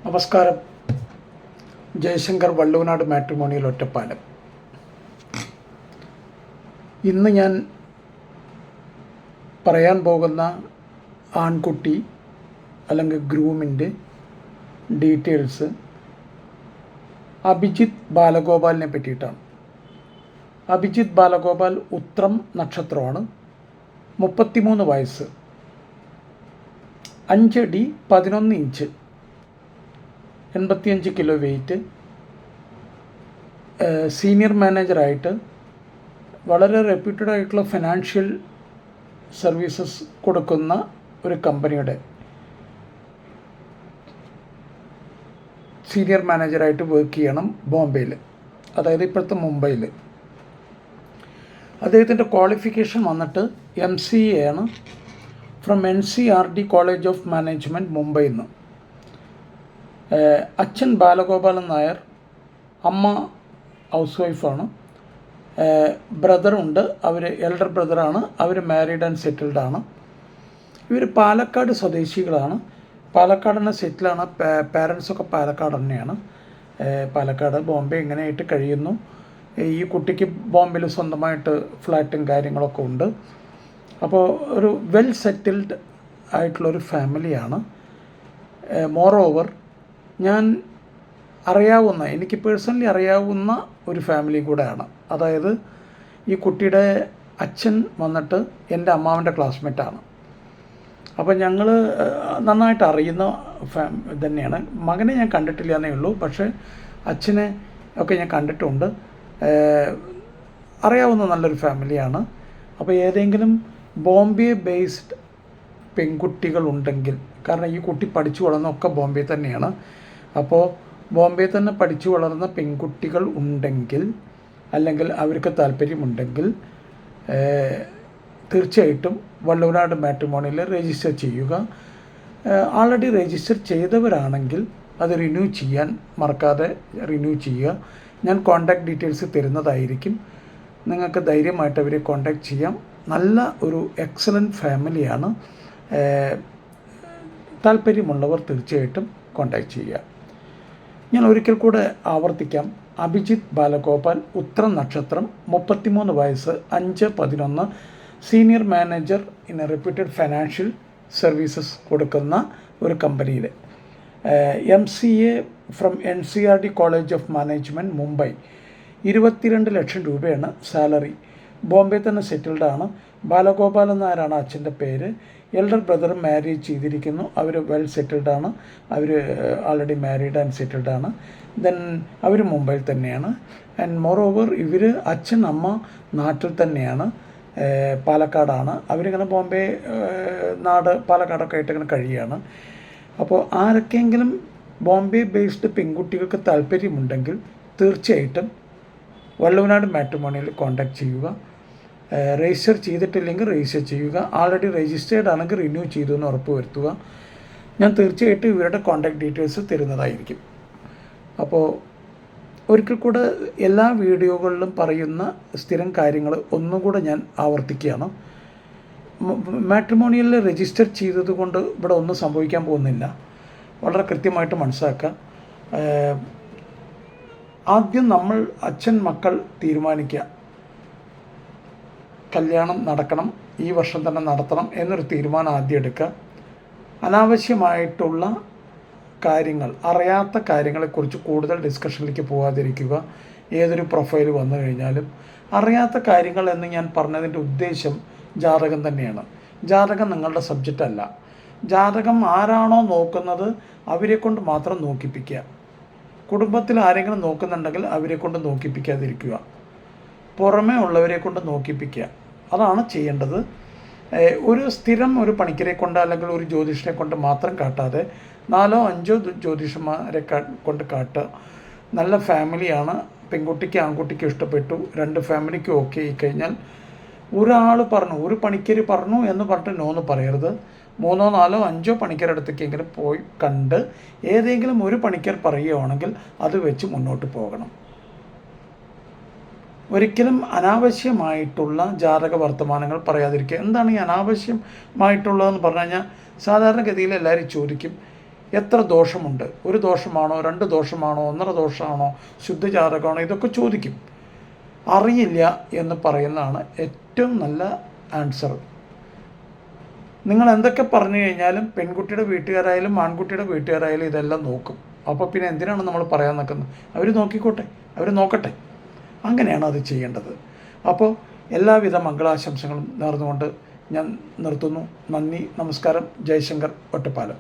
നമസ്കാരം. ജയശങ്കർ, വള്ളുവനാട് മാട്രിമോണിയൽ, ഒറ്റപ്പാലം. ഇന്ന് ഞാൻ പറയാൻ പോകുന്ന ആൺകുട്ടി അല്ലെങ്കിൽ ഗ്രൂമിൻ്റെ ഡീറ്റെയിൽസ് അഭിജിത്ത് ബാലഗോപാലിനെ പറ്റിയിട്ടാണ്. അഭിജിത്ത് ബാലഗോപാൽ ഉത്രം നക്ഷത്രമാണ്. 33 വയസ്സ്, 5 അടി 11 ഇഞ്ച്, 85 കിലോ വെയിറ്റ്. സീനിയർ മാനേജറായിട്ട് വളരെ റെപ്യൂട്ടഡ് ആയിട്ടുള്ള ഫിനാൻഷ്യൽ സർവീസസ് കൊടുക്കുന്ന ഒരു കമ്പനിയുടെ സീനിയർ മാനേജറായിട്ട് വർക്ക് ചെയ്യണം ബോംബെയിൽ, അതായത് ഇപ്പോഴത്തെ മുംബൈയിൽ. അദ്ദേഹത്തിൻ്റെ ക്വാളിഫിക്കേഷൻ വന്നിട്ട് MCA ആണ്, from NCRD college of management, മുംബൈയിൽ നിന്ന്. അച്ഛൻ ബാലഗോപാലൻ നായർ, അമ്മ ഹൗസ് വൈഫാണ്. ബ്രദറുണ്ട്, അവർ എൽഡർ ബ്രദറാണ്. അവർ മാരീഡ് ആൻഡ് സെറ്റിൽഡ് ആണ്. ഇവർ പാലക്കാട് സ്വദേശികളാണ്. പാലക്കാട് തന്നെ സെറ്റിലാണ്. പാരൻസൊക്കെ പാലക്കാട് തന്നെയാണ്. പാലക്കാട്, ബോംബെ ഇങ്ങനെയായിട്ട് കഴിയുന്നു. ഈ കുട്ടിക്ക് ബോംബെയിൽ സ്വന്തമായിട്ട് ഫ്ലാറ്റും കാര്യങ്ങളൊക്കെ ഉണ്ട്. അപ്പോൾ ഒരു വെൽ സെറ്റിൽഡ് ആയിട്ടുള്ളൊരു ഫാമിലിയാണ്. മോറോവർ ഞാൻ അറിയാവുന്ന, എനിക്ക് പേഴ്സണലി അറിയാവുന്ന ഒരു ഫാമിലി കൂടെയാണ്. അതായത് ഈ കുട്ടിയുടെ അച്ഛൻ വന്നിട്ട് എൻ്റെ അമ്മാവൻ്റെ ക്ലാസ്മേറ്റാണ്. അപ്പോൾ ഞങ്ങൾ നന്നായിട്ട് അറിയുന്ന തന്നെയാണ്. മകനെ ഞാൻ കണ്ടിട്ടില്ല എന്നേ ഉള്ളൂ, പക്ഷേ അച്ഛനെ ഒക്കെ ഞാൻ കണ്ടിട്ടുണ്ട്. അറിയാവുന്ന നല്ലൊരു ഫാമിലിയാണ്. അപ്പോൾ ഏതെങ്കിലും ബോംബെ ബേസ്ഡ് പെൺകുട്ടികളുണ്ടെങ്കിൽ, കാരണം ഈ കുട്ടി പഠിച്ചു വളർന്നൊക്കെ ബോംബെ തന്നെയാണ്. അപ്പോൾ ബോംബെ തന്നെ പഠിച്ചു വളർന്ന പെൺകുട്ടികൾ ഉണ്ടെങ്കിൽ, അല്ലെങ്കിൽ അവർക്ക് താല്പര്യമുണ്ടെങ്കിൽ, തീർച്ചയായിട്ടും വള്ളുവനാട് മാട്രിമോണിയിൽ രജിസ്റ്റർ ചെയ്യുക. ആൾറെഡി രജിസ്റ്റർ ചെയ്തവരാണെങ്കിൽ അത് റിന്യൂ ചെയ്യാൻ മറക്കാതെ റിന്യൂ ചെയ്യുക. ഞാൻ കോൺടാക്ട് ഡീറ്റെയിൽസ് തരുന്നതായിരിക്കും. നിങ്ങൾക്ക് ധൈര്യമായിട്ട് അവരെ കോൺടാക്ട് ചെയ്യാം. നല്ല ഒരു എക്സലൻറ്റ് ഫാമിലിയാണ്. താല്പര്യമുള്ളവർ തീർച്ചയായിട്ടും കോൺടാക്ട് ചെയ്യുക. ഞാൻ ഒരിക്കൽ കൂടെ ആവർത്തിക്കാം. അഭിജിത്ത് ബാലഗോപാൽ, ഉത്രം നക്ഷത്രം, 33 വയസ്സ്, 5-11, senior manager in A reputed financial services കൊടുക്കുന്ന ഒരു കമ്പനിയിൽ. MCA from NCRD college of management, Mumbai. 22 ലക്ഷം രൂപയാണ് സാലറി. ബോംബെ തന്നെ സെറ്റിൽഡാണ്. ബാലഗോപാലൻ നായരാണ് അച്ഛൻ്റെ പേര്. എൽഡർ ബ്രദർ മാരേജ് ചെയ്തിരിക്കുന്നു. അവർ വെൽ സെറ്റിൽഡാണ്. അവർ ആൾറെഡി മാരീഡ് ആൻഡ് സെറ്റിൽഡാണ്. ദെൻ അവർ മുംബൈയിൽ തന്നെയാണ്. ആൻഡ് മോറോവർ ഇവർ അച്ഛൻ അമ്മ നാട്ടിൽ തന്നെയാണ്, പാലക്കാടാണ്. അവരിങ്ങനെ ബോംബെ നാട് പാലക്കാടൊക്കെ ആയിട്ട് ഇങ്ങനെ കഴിയുകയാണ്. അപ്പോൾ ആരൊക്കെയെങ്കിലും ബോംബെ ബേസ്ഡ് പെൺകുട്ടികൾക്ക് താല്പര്യമുണ്ടെങ്കിൽ തീർച്ചയായിട്ടും വള്ളുവനാട് മാട്രിമോണിയിൽ കോൺടാക്ട് ചെയ്യുക. രജിസ്റ്റർ ചെയ്തിട്ടില്ലെങ്കിൽ രജിസ്റ്റർ ചെയ്യുക. ആൾറെഡി രജിസ്റ്റേർഡ് ആണെങ്കിൽ റിന്യൂ ചെയ്തു എന്ന് ഉറപ്പ് വരുത്തുക. ഞാൻ തീർച്ചയായിട്ടും ഇവരുടെ കോൺടാക്ട് ഡീറ്റെയിൽസ് തരുന്നതായിരിക്കും. അപ്പോൾ ഒരിക്കൽ കൂടെ എല്ലാ വീഡിയോകളിലും പറയുന്ന സ്ഥിരം കാര്യങ്ങൾ ഒന്നുകൂടെ ഞാൻ ആവർത്തിക്കുകയാണ്. മാട്രിമോണിയിൽ രജിസ്റ്റർ ചെയ്തതുകൊണ്ട് ഇവിടെ ഒന്നും സംഭവിക്കാൻ പോകുന്നില്ല. വളരെ കൃത്യമായിട്ട് മനസ്സിലാക്കുക. ആദ്യം നമ്മൾ അച്ഛൻ മക്കൾ തീരുമാനിക്കുക, കല്യാണം നടക്കണം, ഈ വർഷം തന്നെ നടത്തണം എന്നൊരു തീരുമാനം ആദ്യം എടുക്കുക. അനാവശ്യമായിട്ടുള്ള കാര്യങ്ങൾ, അറിയാത്ത കാര്യങ്ങളെക്കുറിച്ച് കൂടുതൽ ഡിസ്കഷനിലേക്ക് പോകാതിരിക്കുക. ഏതൊരു പ്രൊഫൈൽ വന്നു കഴിഞ്ഞാലും അറിയാത്ത കാര്യങ്ങൾ എന്ന് ഞാൻ പറഞ്ഞതിൻ്റെ ഉദ്ദേശം ജാതകം തന്നെയാണ്. ജാതകം നിങ്ങളുടെ സബ്ജക്റ്റ് അല്ല. ജാതകം ആരാണോ നോക്കുന്നത് അവരെ കൊണ്ട് മാത്രം നോക്കിപ്പിക്കുക. കുടുംബത്തിൽ ആരെങ്കിലും നോക്കുന്നുണ്ടെങ്കിൽ അവരെ കൊണ്ട് നോക്കിപ്പിക്കാതിരിക്കുക. പുറമേ ഉള്ളവരെ കൊണ്ട് നോക്കിപ്പിക്കുക. അതാണ് ചെയ്യേണ്ടത്. ഒരു സ്ഥിരം ഒരു പണിക്കരെ കൊണ്ട് അല്ലെങ്കിൽ ഒരു ജ്യോതിഷനെ കൊണ്ട് മാത്രം കാട്ടാതെ 4-5 ജ്യോതിഷന്മാരെ കൊണ്ട് കാട്ടുക. നല്ല ഫാമിലിയാണ്. പെൺകുട്ടിക്ക് ആൺകുട്ടിക്ക് ഇഷ്ടപ്പെട്ടു, 2 ഫാമിലിക്കും ഓക്കെ ആയി കഴിഞ്ഞാൽ ഒരാൾ പറഞ്ഞു, ഒരു പണിക്കർ പറഞ്ഞു എന്ന് പറഞ്ഞിട്ട് നോന്ന് പറയരുത്. 3-4-5 പണിക്കരുടെ അടുത്തേക്കെങ്കിലും പോയി കണ്ട് ഏതെങ്കിലും ഒരു പണിക്കർ പറയുകയാണെങ്കിൽ അത് വെച്ച് മുന്നോട്ട് പോകണം. ഒരിക്കലും അനാവശ്യമായിട്ടുള്ള ജാതക വർത്തമാനങ്ങൾ പറയാതിരിക്കുക. എന്താണ് ഈ അനാവശ്യമായിട്ടുള്ളതെന്ന് പറഞ്ഞു കഴിഞ്ഞാൽ, സാധാരണഗതിയിൽ എല്ലാവരും ചോദിക്കും, എത്ര ദോഷമുണ്ട്, ഒരു ദോഷമാണോ, രണ്ട് ദോഷമാണോ, ഒന്നര ദോഷമാണോ, ശുദ്ധജാതകമാണോ, ഇതൊക്കെ ചോദിക്കും. അറിയില്ല എന്ന് പറയുന്നതാണ് ഏറ്റവും നല്ല ആൻസർ. നിങ്ങൾ എന്തൊക്കെ പറഞ്ഞു കഴിഞ്ഞാലും പെൺകുട്ടിയുടെ വീട്ടുകാരായാലും ആൺകുട്ടിയുടെ വീട്ടുകാരായാലും ഇതെല്ലാം നോക്കും. അപ്പോൾ പിന്നെ എന്തിനാണ് നമ്മൾ പറയാൻ നിൽക്കുന്നത്? അവർ നോക്കിക്കോട്ടെ, അവർ നോക്കട്ടെ. അങ്ങനെയാണ് അത് ചെയ്യേണ്ടത്. അപ്പോൾ എല്ലാവിധ മംഗളാശംസകളും നേർന്നുകൊണ്ട് ഞാൻ നിർത്തുന്നു. നന്ദി, നമസ്കാരം. ജയശങ്കർ ഒറ്റപ്പാലം.